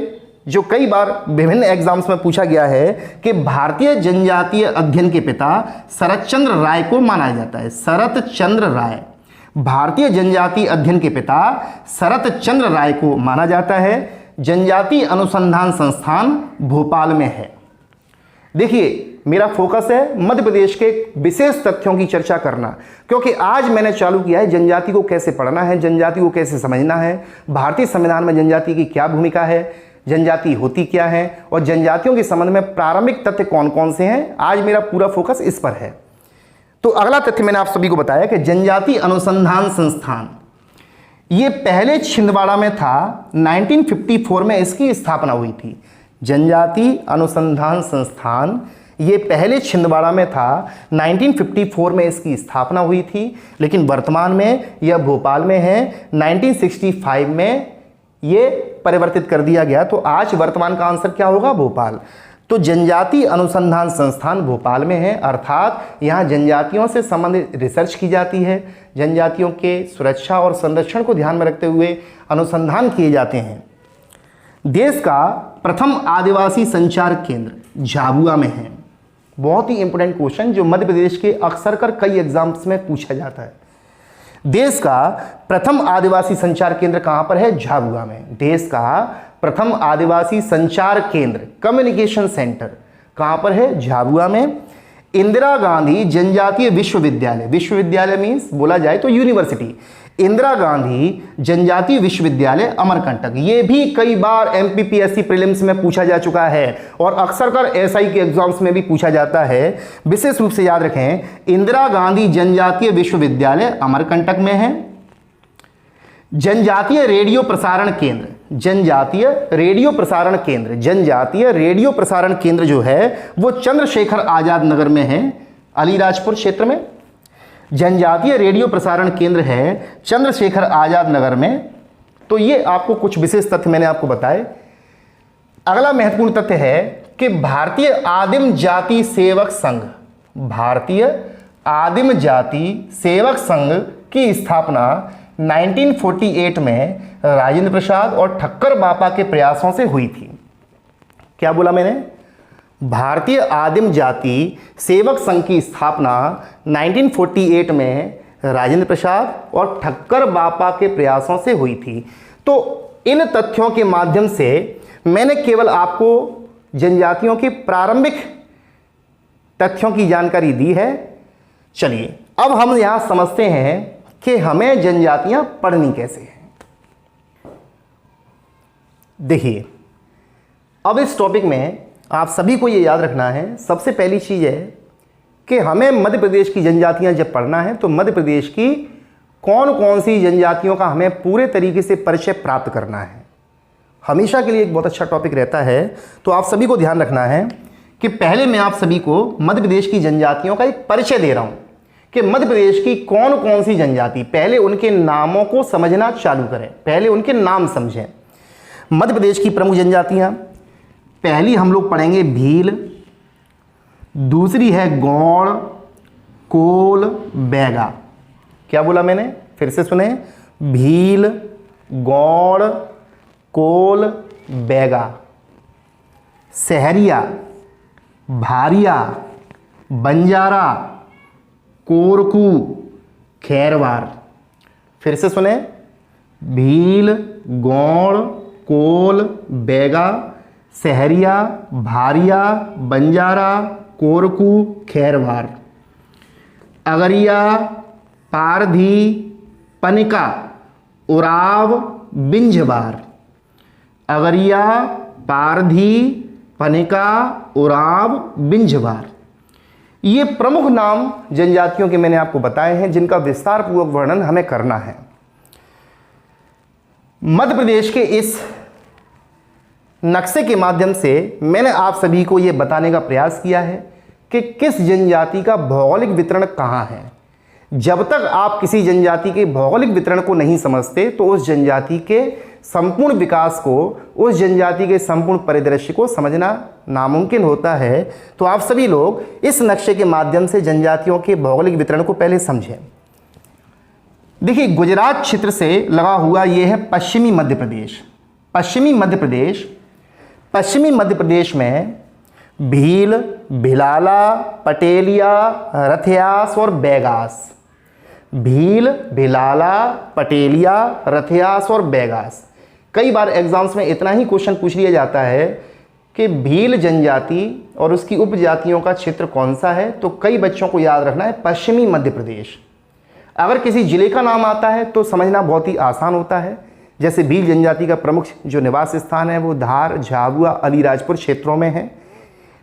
जो कई बार विभिन्न एग्जाम्स में पूछा गया है कि भारतीय जनजातीय अध्ययन के पिता शरत चंद्र राय को माना जाता है। शरत चंद्र राय, भारतीय जनजातीय अध्ययन के पिता शरत चंद्र राय को माना जाता है। जनजातीय अनुसंधान संस्थान भोपाल में है। देखिए, मेरा फोकस है मध्य प्रदेश के विशेष तथ्यों की चर्चा करना, क्योंकि आज मैंने चालू किया है जनजाति को कैसे पढ़ना है, जनजाति को कैसे समझना है, भारतीय संविधान में जनजाति की क्या भूमिका है, जनजाति होती क्या है और जनजातियों के संबंध में प्रारंभिक तथ्य कौन कौन से हैं। आज मेरा पूरा फोकस इस पर है। तो अगला तथ्य मैंने आप सभी को बताया कि जनजाति अनुसंधान संस्थान ये पहले छिंदवाड़ा में था। 1954 में इसकी स्थापना हुई थी। जनजाति अनुसंधान संस्थान ये पहले छिंदवाड़ा में था। 1954 में इसकी स्थापना हुई थी, लेकिन वर्तमान में यह भोपाल में है। 1965 में ये परिवर्तित कर दिया गया। तो आज वर्तमान का आंसर क्या होगा? भोपाल। तो जनजातीय अनुसंधान संस्थान भोपाल में है, अर्थात यहाँ जनजातियों से संबंधित रिसर्च की जाती है, जनजातियों के सुरक्षा और संरक्षण को ध्यान में रखते हुए अनुसंधान किए जाते हैं। देश का प्रथम आदिवासी संचार केंद्र झाबुआ में है। बहुत ही इंपॉर्टेंट क्वेश्चन जो मध्य प्रदेश के अक्सर कर कई एग्जाम्स में पूछा जाता है। देश का प्रथम आदिवासी संचार केंद्र कहां पर है? झाबुआ में। देश का प्रथम आदिवासी संचार केंद्र कम्युनिकेशन सेंटर कहां पर है? झाबुआ में। इंदिरा गांधी जनजातीय विश्वविद्यालय, विश्वविद्यालय मीन्स बोला जाए तो यूनिवर्सिटी, इंदिरा गांधी जनजातीय विश्वविद्यालय अमरकंटक। ये भी कई बार एमपीपीएससी प्रीलिम्स में पूछा जा चुका है और अक्सर कर एसआई के एग्जाम्स में भी पूछा जाता है। विशेष रूप से याद रखें, इंदिरा गांधी जनजातीय विश्वविद्यालय अमरकंटक में है। जनजातीय रेडियो प्रसारण केंद्र, जनजातीय रेडियो प्रसारण केंद्र, जनजातीय रेडियो प्रसारण केंद्र जो है वो चंद्रशेखर आजाद नगर में है, अलीराजपुर क्षेत्र में। जनजातीय रेडियो प्रसारण केंद्र है चंद्रशेखर आजाद नगर में। तो ये आपको कुछ विशेष तथ्य मैंने आपको बताए। अगला महत्वपूर्ण तथ्य है कि भारतीय आदिम जाति सेवक संघ, भारतीय आदिम जाति सेवक संघ की स्थापना 1948 में राजेंद्र प्रसाद और ठक्कर बापा के प्रयासों से हुई थी। क्या बोला मैंने? भारतीय आदिम जाति सेवक संघ की स्थापना 1948 में राजेंद्र प्रसाद और ठक्कर बापा के प्रयासों से हुई थी। तो इन तथ्यों के माध्यम से मैंने केवल आपको जनजातियों के प्रारंभिक तथ्यों की जानकारी दी है। चलिए अब हम यहां समझते हैं कि हमें जनजातियां पढ़नी कैसे हैं। देखिए, अब इस टॉपिक में आप सभी को ये याद रखना है, सबसे पहली चीज़ है कि हमें मध्य प्रदेश की जनजातियां जब पढ़ना है तो मध्य प्रदेश की कौन कौन सी जनजातियों का हमें पूरे तरीके से परिचय प्राप्त करना है। हमेशा के लिए एक बहुत अच्छा टॉपिक रहता है। तो आप सभी को ध्यान रखना है कि पहले मैं आप सभी को मध्य प्रदेश की जनजातियों का एक परिचय दे रहा हूँ कि मध्य प्रदेश की कौन कौन सी जनजाति, पहले उनके नामों को समझना चालू करें, पहले उनके नाम समझें। मध्य प्रदेश की प्रमुख जनजातियाँ, पहली हम लोग पढ़ेंगे भील, दूसरी है गौड़, कोल, बैगा। क्या बोला मैंने? फिर से सुने, भील, गौड़, कोल, बैगा। सहरिया, भारिया, बंजारा, कोरकू, खैरवार। फिर से सुने, भील, गौड़, कोल, बैगा, सहरिया, भारिया, बंजारा, कोरकू, खैरवार। अगरिया, पारधी, पनिका, उराव, बिंझवार। अगरिया, पारधी, पनिका, उराव, बिंझवार। ये प्रमुख नाम जनजातियों के मैंने आपको बताए हैं जिनका विस्तार पूर्वक वर्णन हमें करना है। मध्य प्रदेश के इस नक्शे के माध्यम से मैंने आप सभी को यह बताने का प्रयास किया है कि किस जनजाति का भौगोलिक वितरण कहाँ है। जब तक आप किसी जनजाति के भौगोलिक वितरण को नहीं समझते तो उस जनजाति के संपूर्ण विकास को, उस जनजाति के संपूर्ण परिदृश्य को समझना नामुमकिन होता है। तो आप सभी लोग इस नक्शे के माध्यम से जनजातियों के भौगोलिक वितरण को पहले समझें। देखिए, गुजरात क्षेत्र से लगा हुआ यह है पश्चिमी मध्य प्रदेश। पश्चिमी मध्य प्रदेश, पश्चिमी मध्य प्रदेश में भील, भिलाला, पटेलिया, रथियास और बैगास। भील, भिलाला, पटेलिया, रथियास और बैगास। कई बार एग्जाम्स में इतना ही क्वेश्चन पूछ लिया जाता है कि भील जनजाति और उसकी उपजातियों का क्षेत्र कौन सा है, तो कई बच्चों को याद रखना है पश्चिमी मध्य प्रदेश। अगर किसी जिले का नाम आता है तो समझना बहुत ही आसान होता है। जैसे भील जनजाति का प्रमुख जो निवास स्थान है वो धार, झाबुआ, अलीराजपुर क्षेत्रों में है।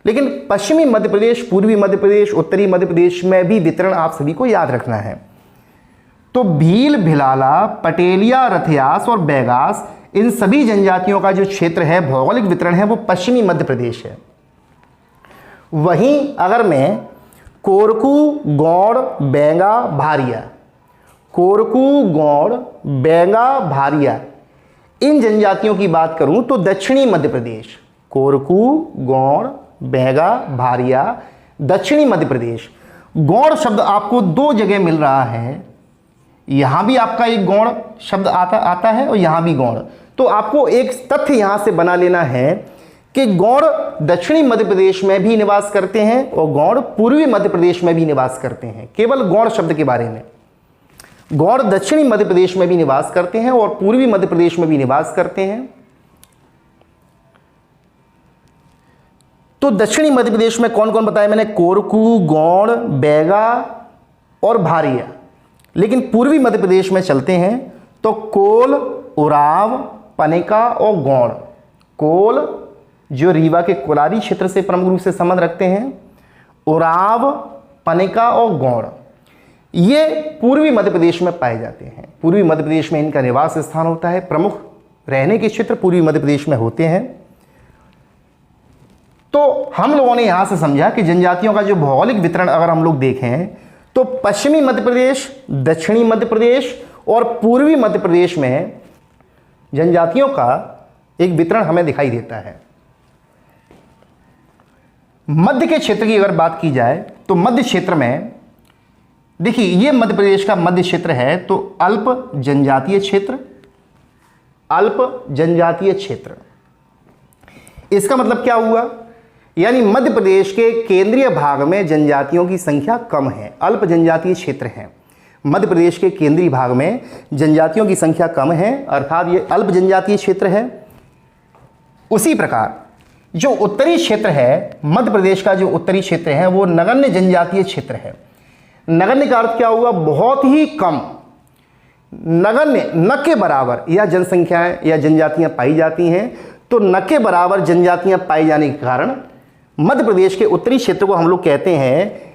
लेकिन पश्चिमी मध्य प्रदेश, पूर्वी मध्य प्रदेश, उत्तरी मध्य प्रदेश में भी वितरण आप सभी को याद रखना है। तो भील, भिलाला, पटेलिया, रथियास और बैगास, इन सभी जनजातियों का जो क्षेत्र है, भौगोलिक वितरण है, वो पश्चिमी मध्य प्रदेश है। वहीं अगर मैं कोरकू, गौड़, बैंगा, भारिया, कोरकू, गौड़, बैंगा, भारिया, इन जनजातियों की बात करूं तो दक्षिणी मध्य प्रदेश, कोरकू, गौड़, बैगा, भारिया, दक्षिणी मध्य प्रदेश। गौड़ शब्द आपको दो जगह मिल रहा है, यहां भी आपका एक गौड़ शब्द आता है और यहां भी गौड़। तो आपको एक तथ्य यहां से बना लेना है कि गौड़ दक्षिणी मध्य प्रदेश में भी निवास करते हैं और गौड़ पूर्वी मध्य प्रदेश में भी निवास करते हैं। केवल गौड़ शब्द के बारे में, गौड़ दक्षिणी मध्य प्रदेश में भी निवास करते हैं और पूर्वी मध्य प्रदेश में भी निवास करते हैं। तो दक्षिणी मध्य प्रदेश में कौन कौन बताया मैंने? कोरकू, गौड़, बैगा और भारिया। लेकिन पूर्वी मध्य प्रदेश में चलते हैं तो कोल, उराव, पनेका और गौड़। कोल जो रीवा के कोलारी क्षेत्र से प्रमुख रूप से संबंध रखते हैं, उराव, पनेका और गौड़ ये पूर्वी मध्य प्रदेश में पाए जाते हैं। पूर्वी मध्य प्रदेश में इनका निवास स्थान होता है, प्रमुख रहने के क्षेत्र पूर्वी मध्य प्रदेश में होते हैं। तो हम लोगों ने यहां से समझा कि जनजातियों का जो भौगोलिक वितरण अगर हम लोग देखें तो पश्चिमी मध्य प्रदेश, दक्षिणी मध्य प्रदेश और पूर्वी मध्य प्रदेश में जनजातियों का एक वितरण हमें दिखाई देता है। मध्य के क्षेत्र की अगर बात की जाए तो मध्य क्षेत्र में देखिए, ये मध्य प्रदेश का मध्य क्षेत्र है, तो अल्प जनजातीय क्षेत्र, अल्प जनजातीय क्षेत्र। इसका मतलब क्या हुआ? यानी मध्य प्रदेश के केंद्रीय भाग में जनजातियों की संख्या कम है, अल्प जनजातीय क्षेत्र है। मध्य प्रदेश के केंद्रीय भाग में जनजातियों की संख्या कम है, अर्थात ये अल्प जनजातीय क्षेत्र है। उसी प्रकार जो उत्तरी क्षेत्र है, मध्य प्रदेश का जो उत्तरी क्षेत्र है वो नगण्य जनजातीय क्षेत्र है। नगण्य का अर्थ क्या हुआ? बहुत ही कम, नगण्य न के बराबर या जनसंख्याएं या जनजातियां पाई जाती हैं। तो न के बराबर जनजातियां पाए जाने के कारण मध्य प्रदेश के उत्तरी क्षेत्र को हम लोग कहते हैं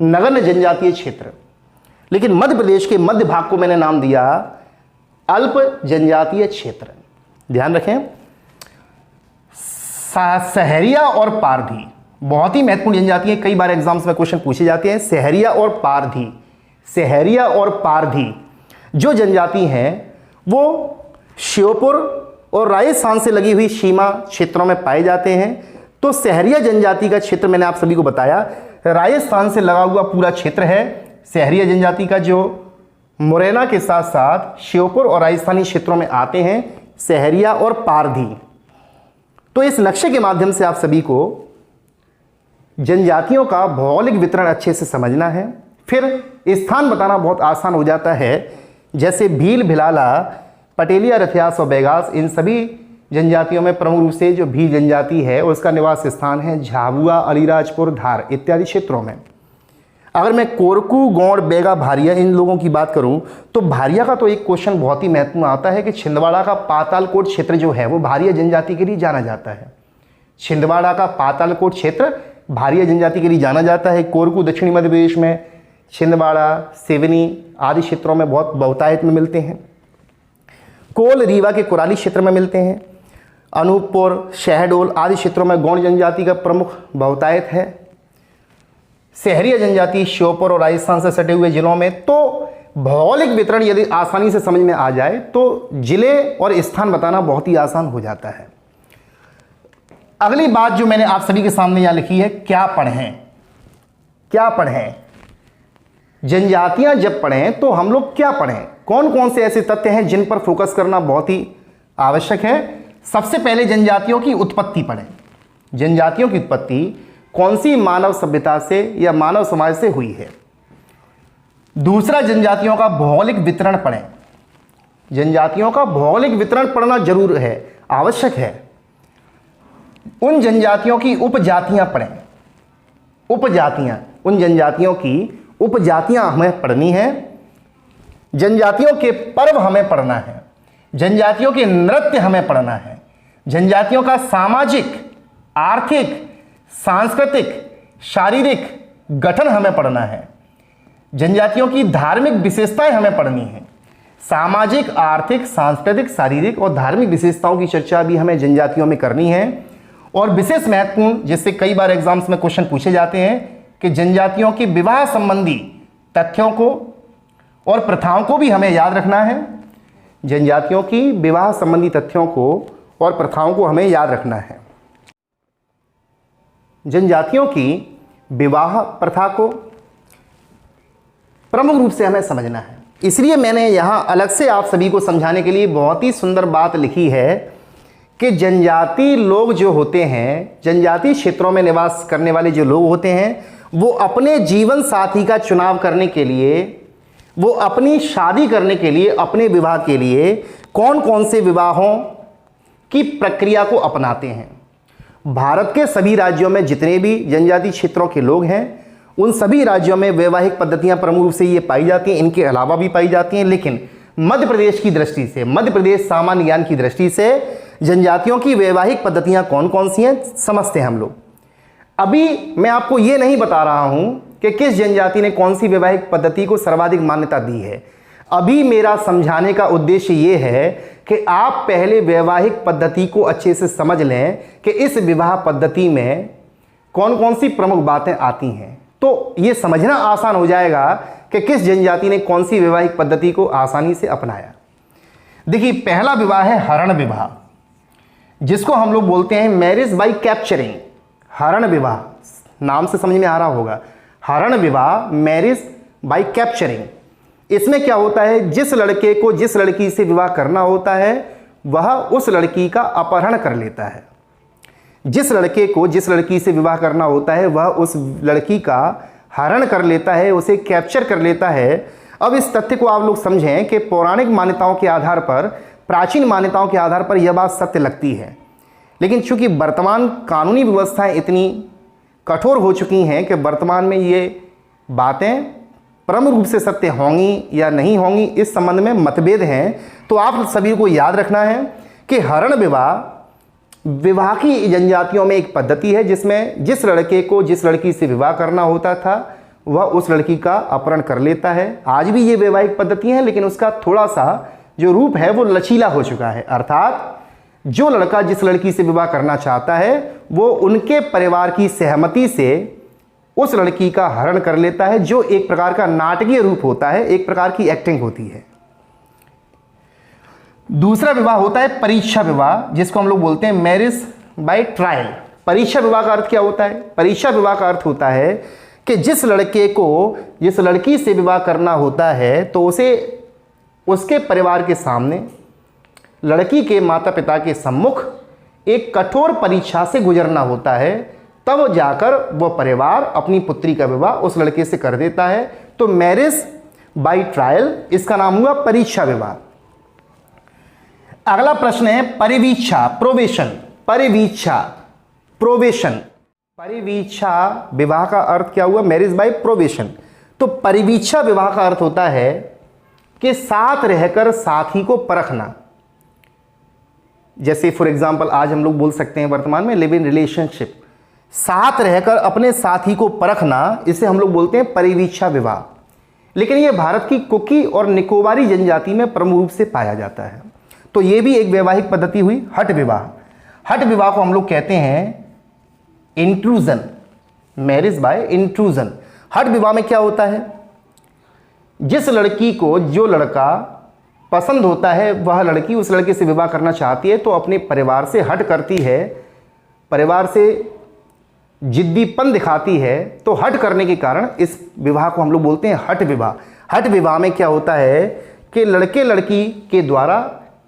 नगण्य जनजातीय क्षेत्र। लेकिन मध्य प्रदेश के मध्य भाग को मैंने नाम दिया अल्प जनजातीय क्षेत्र। ध्यान रखें, सहरिया और पारधी बहुत ही महत्वपूर्ण जनजातियां, कई बार एग्जाम्स में क्वेश्चन पूछे जाते हैं। सहरिया और पारधी, सहरिया और पारधी जो जनजाति हैं वो श्योपुर और राजस्थान से लगी हुई सीमा क्षेत्रों में पाए जाते हैं। तो सहरिया जनजाति का क्षेत्र मैंने आप सभी को बताया राजस्थान से लगा हुआ पूरा क्षेत्र है। सहरिया जनजाति का जो मुरैना के साथ साथ श्योपुर और राजस्थानी क्षेत्रों में आते हैं, सहरिया और पारधी। तो इस नक्शे के माध्यम से आप सभी को जनजातियों का भौगोलिक वितरण अच्छे से समझना है। फिर स्थान बताना बहुत आसान हो जाता है, जैसे भील, भिलाला, पटेलिया, रथियास और बैगास। इन सभी जनजातियों में प्रमुख रूप से जो भील जनजाति है उसका निवास स्थान है झाबुआ, अलीराजपुर, धार इत्यादि क्षेत्रों में। अगर मैं कोरकू, गौड़, बैगा, भारिया इन लोगों की बात करूं तो भारिया का तो एक क्वेश्चन बहुत ही महत्वपूर्ण आता है कि छिंदवाड़ा का पातालकोट क्षेत्र जो है वो भारिया जनजाति के लिए जाना जाता है। छिंदवाड़ा का पातालकोट क्षेत्र भारिया जनजाति के लिए जाना जाता है। कोरकू दक्षिणी मध्य प्रदेश में, छिंदवाड़ा, सिवनी आदि क्षेत्रों में बहुत बहुतायत में मिलते हैं। कोल रीवा के कोराली क्षेत्र में मिलते हैं। अनूपपुर, शहडोल आदि क्षेत्रों में गौड़ जनजाति का प्रमुख बहुतायत है। सहरिया जनजाति श्योपुर और राजस्थान से सटे हुए जिलों में। तो भौगोलिक वितरण यदि आसानी से समझ में आ जाए तो जिले और स्थान बताना बहुत ही आसान हो जाता है। अगली बात जो मैंने आप सभी के सामने यहां लिखी है, क्या पढ़ें? क्या पढ़ें? जनजातियां जब पढ़ें तो हम लोग क्या पढ़ें? कौन कौन से ऐसे तथ्य हैं जिन पर फोकस करना बहुत ही आवश्यक है? सबसे पहले जनजातियों की उत्पत्ति पढ़ें। जनजातियों की उत्पत्ति कौन सी मानव सभ्यता से या मानव समाज से हुई है। दूसरा, जनजातियों का भौगोलिक वितरण पढ़ें। जनजातियों का भौगोलिक वितरण पढ़ना जरूर है, आवश्यक है। उन जनजातियों की उपजातियां पढ़ें। उपजातियां, उन जनजातियों की उपजातियां हमें पढ़नी है। जनजातियों के पर्व हमें पढ़ना है। जनजातियों के नृत्य हमें पढ़ना है। जनजातियों का सामाजिक, आर्थिक, सांस्कृतिक, शारीरिक गठन हमें पढ़ना है। जनजातियों की धार्मिक विशेषताएं हमें पढ़नी है। सामाजिक, आर्थिक, सांस्कृतिक, शारीरिक और धार्मिक विशेषताओं की चर्चा भी हमें जनजातियों में करनी है। और विशेष महत्वपूर्ण, जिससे कई बार एग्जाम्स में क्वेश्चन पूछे जाते हैं कि जनजातियों के विवाह संबंधी तथ्यों को और प्रथाओं को भी हमें याद रखना है। जनजातियों की विवाह संबंधी तथ्यों को और प्रथाओं को हमें याद रखना है। जनजातियों की विवाह प्रथा को प्रमुख रूप से हमें समझना है। इसलिए मैंने यहाँ अलग से आप सभी को समझाने के लिए बहुत ही सुंदर बात लिखी है कि जनजाति लोग जो होते हैं, जनजातीय क्षेत्रों में निवास करने वाले जो लोग होते हैं, वो अपने जीवन साथी का चुनाव करने के लिए, वो अपनी शादी करने के लिए, अपने विवाह के लिए कौन कौन से विवाहों की प्रक्रिया को अपनाते हैं। भारत के सभी राज्यों में जितने भी जनजातीय क्षेत्रों के लोग हैं, उन सभी राज्यों में वैवाहिक पद्धतियां प्रमुख रूप से ये पाई जाती हैं, इनके अलावा भी पाई जाती हैं। लेकिन मध्य प्रदेश की दृष्टि से, मध्य प्रदेश सामान्य ज्ञान की दृष्टि से जनजातियों की वैवाहिक पद्धतियां कौन कौन सी हैं समझते हैं हम लोग। अभी मैं आपको ये नहीं बता रहा हूं कि किस जनजाति ने कौन सी वैवाहिक पद्धति को सर्वाधिक मान्यता दी है। अभी मेरा समझाने का उद्देश्य ये है कि आप पहले वैवाहिक पद्धति को अच्छे से समझ लें कि इस विवाह पद्धति में कौन कौन सी प्रमुख बातें आती हैं, तो ये समझना आसान हो जाएगा कि किस जनजाति ने कौन सी वैवाहिक पद्धति को आसानी से अपनाया। देखिए, पहला विवाह है हरण विवाह, जिसको हम लोग बोलते हैं मैरिज बाय कैप्चरिंग। हरण विवाह नाम से समझ में आ रहा होगा, हरण विवाह, मैरिज बाय कैप्चरिंग। इसमें क्या होता है, जिस लड़के को जिस लड़की से विवाह करना होता है वह उस लड़की का अपहरण कर लेता है। जिस लड़के को जिस लड़की से विवाह करना होता है वह उस लड़की का हरण कर लेता है, उसे कैप्चर कर लेता है। अब इस तथ्य को आप लोग समझें कि पौराणिक मान्यताओं के आधार पर, प्राचीन मान्यताओं के आधार पर यह बात सत्य लगती है, लेकिन चूंकि वर्तमान कानूनी व्यवस्थाएं इतनी कठोर हो चुकी हैं कि वर्तमान में ये बातें प्रमुख रूप से सत्य होंगी या नहीं होंगी, इस संबंध में मतभेद हैं। तो आप सभी को याद रखना है कि हरण विवाह की जनजातियों में एक पद्धति है जिसमें जिस लड़के को जिस लड़की से विवाह करना होता था वह उस लड़की का अपहरण कर लेता है। आज भी ये वैवाहिक पद्धति है, लेकिन उसका थोड़ा सा जो रूप है वो लचीला हो चुका है। अर्थात जो लड़का जिस लड़की से विवाह करना चाहता है वो उनके परिवार की सहमति से उस लड़की का हरण कर लेता है, जो एक प्रकार का नाटकीय रूप होता है, एक प्रकार की एक्टिंग होती है। दूसरा विवाह होता है परीक्षा विवाह, जिसको हम लोग बोलते हैं मैरिज बाय ट्रायल। परीक्षा विवाह का अर्थ क्या होता है? परीक्षा विवाह का अर्थ होता है कि जिस लड़के को जिस लड़की से विवाह करना होता है तो उसे उसके परिवार के सामने, लड़की के माता पिता के सम्मुख एक कठोर परीक्षा से गुजरना होता है, तब जाकर वह परिवार अपनी पुत्री का विवाह उस लड़के से कर देता है। तो मैरिज बाय ट्रायल, इसका नाम हुआ परीक्षा विवाह। अगला प्रश्न है परिवीक्षा, प्रोवेशन। परिवीक्षा, प्रोवेशन, परिवीक्षा विवाह का अर्थ क्या हुआ? Marriage by probation. तो परिवीक्षा विवाह का अर्थ होता है कि साथ रहकर साथी को परखना। जैसे फॉर एग्जांपल आज हम लोग बोल सकते हैं वर्तमान में लिव इन रिलेशनशिप, साथ रहकर अपने साथी को परखना, इसे हम लोग बोलते हैं परिवीक्षा विवाह। लेकिन यह भारत की कुकी और निकोबारी जनजाति में प्रमुख रूप से पाया जाता है। तो यह भी एक वैवाहिक पद्धति हुई। हठ विवाह, हठ विवाह को हम लोग कहते हैं इंट्रूजन, मैरिज बाय इंट्रूजन। हठ विवाह में क्या होता है? जिस लड़की को जो लड़का पसंद होता है वह लड़की उस लड़के से विवाह करना चाहती है तो अपने परिवार से हट करती है, परिवार से जिद्दीपन दिखाती है। तो हट करने के कारण इस विवाह को हम लोग बोलते हैं हठ विवाह। हठ विवाह में क्या होता है कि लड़के लड़की के द्वारा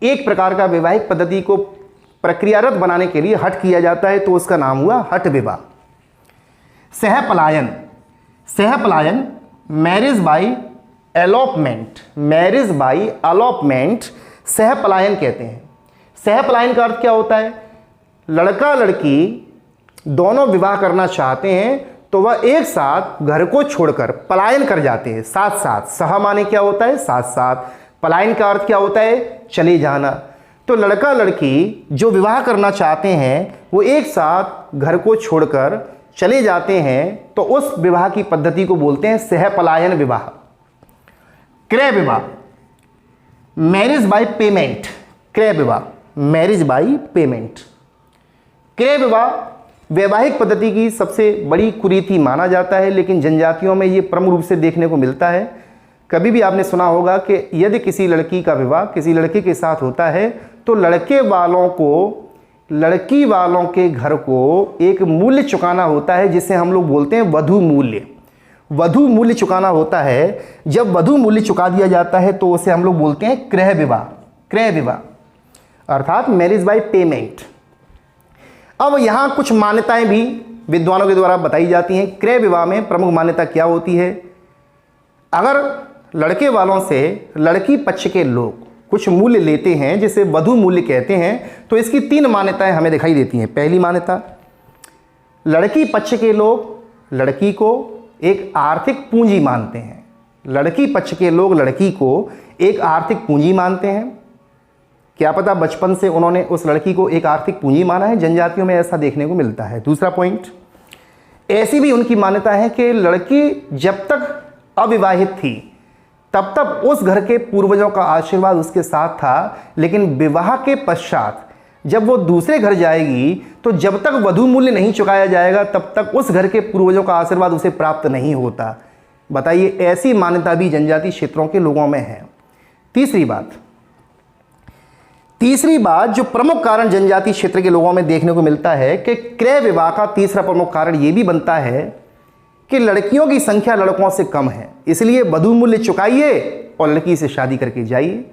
एक प्रकार का वैवाहिक पद्धति को प्रक्रियारत बनाने के लिए हट किया जाता है, तो उसका नाम हुआ हठ विवाह। सहपलायन, सहपलायन मैरिज बाय एलॉपमेंट, मैरिज बाय अलॉपमेंट सहपलायन कहते हैं। सहपलायन का अर्थ क्या होता है? लड़का लड़की दोनों विवाह करना चाहते हैं तो वह एक साथ घर को छोड़कर पलायन कर जाते हैं, साथ साथ। सह माने क्या होता है? साथ साथ। पलायन का अर्थ क्या होता है? चले जाना। तो लड़का लड़की जो विवाह करना चाहते हैं वो एक साथ घर को छोड़कर चले जाते हैं, तो उस विवाह की पद्धति को बोलते हैं सहपलायन विवाह। क्रय विवाह, मैरिज बाय पेमेंट। क्रय विवाह, मैरिज बाय पेमेंट। क्रय विवाह वैवाहिक पद्धति की सबसे बड़ी कुरीति माना जाता है, लेकिन जनजातियों में ये प्रमुख रूप से देखने को मिलता है। कभी भी आपने सुना होगा कि यदि किसी लड़की का विवाह किसी लड़के के साथ होता है तो लड़के वालों को लड़की वालों के घर को एक मूल्य चुकाना होता है जिसे हम लोग बोलते हैं वधू मूल्य। वधू मूल्य चुकाना होता है। जब वधू मूल्य चुका दिया जाता है तो उसे हम लोग बोलते हैं क्रय विवाह। क्रय विवाह अर्थात मैरिज बाय पेमेंट। अब यहां कुछ मान्यताएं भी विद्वानों के द्वारा बताई जाती हैं। क्रय विवाह में प्रमुख मान्यता क्या होती है? अगर लड़के वालों से लड़की पक्ष के लोग कुछ मूल्य लेते हैं जिसे वधू मूल्य कहते हैं, तो इसकी 3 मान्यताएं हमें दिखाई देती हैं। पहली मान्यता, लड़की पक्ष के लोग लड़की को एक आर्थिक पूंजी मानते हैं। लड़की पक्ष के लोग लड़की को एक आर्थिक पूंजी मानते हैं। क्या पता बचपन से उन्होंने उस लड़की को एक आर्थिक पूंजी माना है। जनजातियों में ऐसा देखने को मिलता है। दूसरा पॉइंट, ऐसी भी उनकी मान्यता है कि लड़की जब तक अविवाहित थी तब तक उस घर के पूर्वजों का आशीर्वाद उसके साथ था, लेकिन विवाह के पश्चात जब वो दूसरे घर जाएगी तो जब तक वधू मूल्य नहीं चुकाया जाएगा तब तक उस घर के पूर्वजों का आशीर्वाद उसे प्राप्त नहीं होता। बताइए, ऐसी मान्यता भी जनजातीय क्षेत्रों के लोगों में है। तीसरी बात जो प्रमुख कारण जनजातीय क्षेत्र के लोगों में देखने को मिलता है कि क्रय विवाह का तीसरा प्रमुख कारण यह भी बनता है कि लड़कियों की संख्या लड़कों से कम है, इसलिए वधू मूल्य चुकाइए और लड़की से शादी करके जाइए।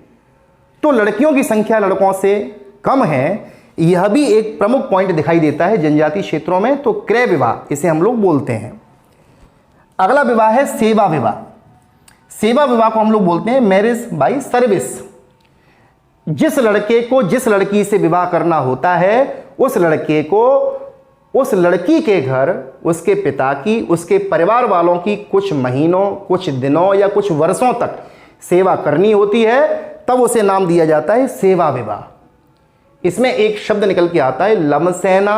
तो लड़कियों की संख्या लड़कों से कम है, यह भी एक प्रमुख पॉइंट दिखाई देता है जनजातीय क्षेत्रों में। तो क्रय विवाह इसे हम लोग बोलते हैं। अगला विवाह है सेवा विवाह। सेवा विवाह को हम लोग बोलते हैं मैरिज बाय सर्विस। जिस लड़के को जिस लड़की से विवाह करना होता है, उस लड़के को उस लड़की के घर उसके पिता की, उसके परिवार वालों की कुछ महीनों, कुछ दिनों या कुछ वर्षों तक सेवा करनी होती है, तब उसे नाम दिया जाता है सेवा विवाह। इसमें एक शब्द निकल के आता है लमसेना,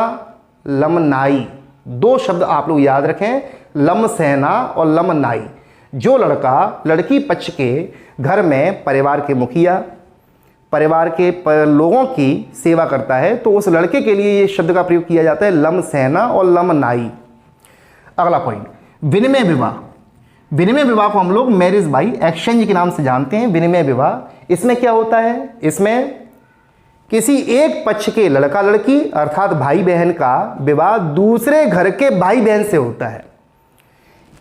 लमनाई। 2 शब्द आप लोग याद रखें, लमसेना और लमनाई। जो लड़का लड़की पक्ष के घर में परिवार के मुखिया, परिवार के लोगों की सेवा करता है, तो उस लड़के के लिए ये शब्द का प्रयोग किया जाता है लमसेना और लमनाई। अगला पॉइंट, विनिमय विवाह। विनिमय विवाह को हम लोग मैरिज बाय एक्सचेंज के नाम से जानते हैं। विनिमय विवाह, इसमें क्या होता है? इसमें किसी एक पक्ष के लड़का लड़की अर्थात भाई बहन का विवाह दूसरे घर के भाई बहन से होता है।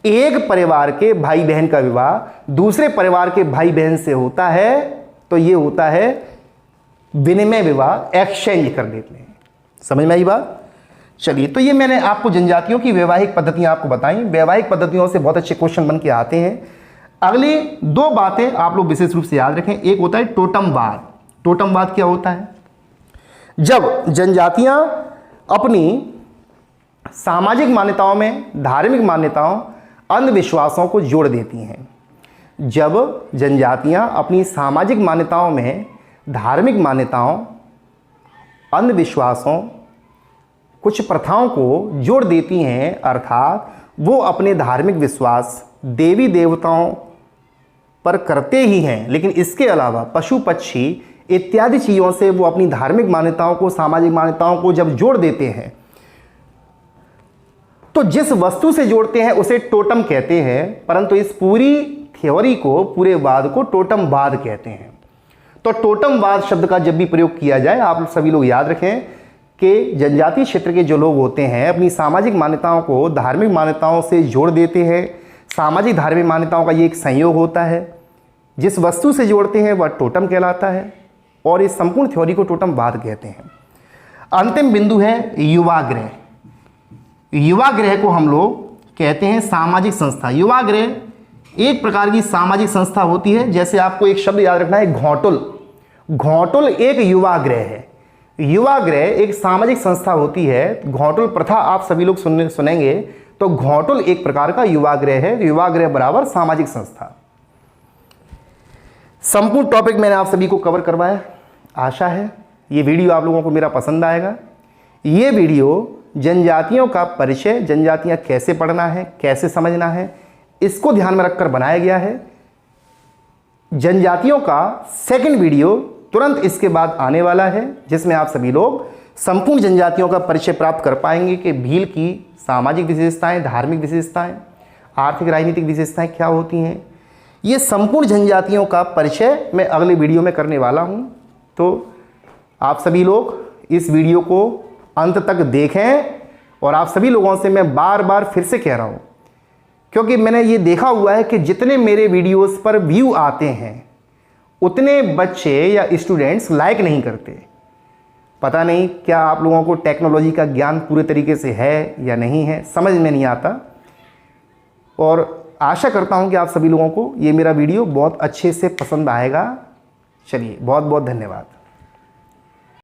एक परिवार के भाई बहन का विवाह दूसरे परिवार के भाई बहन से होता है, तो ये होता है विनिमय विवाह, एक्सचेंज कर देते हैं। समझ में आई बात? चलिए, तो ये मैंने आपको जनजातियों की वैवाहिक पद्धतियां आपको बताई। वैवाहिक पद्धतियों से बहुत अच्छे क्वेश्चन बन के आते हैं। अगली 2 बातें आप लोग विशेष रूप से याद रखें। एक होता है टोटमवाद। टोटमवाद क्या होता है? जब जनजातियां अपनी सामाजिक मान्यताओं में धार्मिक मान्यताओं, अंधविश्वासों को जोड़ देती हैं। जब जनजातियां अपनी सामाजिक मान्यताओं में धार्मिक मान्यताओं, अंधविश्वासों, कुछ प्रथाओं को जोड़ देती हैं, अर्थात वो अपने धार्मिक विश्वास देवी देवताओं पर करते ही हैं, लेकिन इसके अलावा पशु पक्षी इत्यादि चीज़ों से वो अपनी धार्मिक मान्यताओं को, सामाजिक मान्यताओं को जब जोड़ देते हैं, तो जिस वस्तु से जोड़ते हैं उसे टोटम कहते हैं। परंतु इस पूरी थ्योरी को, पूरे वाद को टोटमवाद कहते हैं। तो टोटमवाद शब्द का जब भी प्रयोग किया जाए, आप सभी लोग याद रखें कि जनजातीय क्षेत्र के जो लोग होते हैं अपनी सामाजिक मान्यताओं को धार्मिक मान्यताओं से जोड़ देते हैं। सामाजिक धार्मिक मान्यताओं का ये एक संयोग होता है। जिस वस्तु से जोड़ते हैं वह टोटम कहलाता है और इस संपूर्ण थ्योरी को टोटमवाद कहते हैं। अंतिम बिंदु है युवाग्रह। युवाग्रह को हम लोग कहते हैं सामाजिक संस्था। युवाग्रह एक प्रकार की सामाजिक संस्था होती है। जैसे आपको एक शब्द याद रखना है, घोंटुल। घोंटुल एक युवाग्रह है। युवाग्रह एक सामाजिक संस्था होती है। घोंटुल प्रथा आप सभी लोग सुनेंगे, तो घोंटुल एक प्रकार का युवाग्रह है। युवाग्रह बराबर सामाजिक संस्था। संपूर्ण टॉपिक मैंने आप सभी को कवर करवाया। आशा है ये वीडियो आप लोगों को मेरा पसंद आएगा। ये वीडियो जनजातियों का परिचय, जनजातियां कैसे पढ़ना है, कैसे समझना है, इसको ध्यान में रखकर बनाया गया है। जनजातियों का सेकंड वीडियो तुरंत इसके बाद आने वाला है, जिसमें आप सभी लोग संपूर्ण जनजातियों का परिचय प्राप्त कर पाएंगे कि भील की सामाजिक विशेषताएं, धार्मिक विशेषताएं, आर्थिक राजनीतिक विशेषताएं क्या होती हैं। ये संपूर्ण जनजातियों का परिचय मैं अगले वीडियो में करने वाला हूं। तो आप सभी लोग इस वीडियो को अंत तक देखें। और आप सभी लोगों से मैं बार बार फिर से कह रहा हूँ, क्योंकि मैंने ये देखा हुआ है कि जितने मेरे वीडियोस पर व्यू आते हैं उतने बच्चे या स्टूडेंट्स लाइक नहीं करते। पता नहीं क्या आप लोगों को टेक्नोलॉजी का ज्ञान पूरे तरीके से है या नहीं है, समझ में नहीं आता। और आशा करता हूँ कि आप सभी लोगों को ये मेरा वीडियो बहुत अच्छे से पसंद आएगा। चलिए, बहुत बहुत धन्यवाद।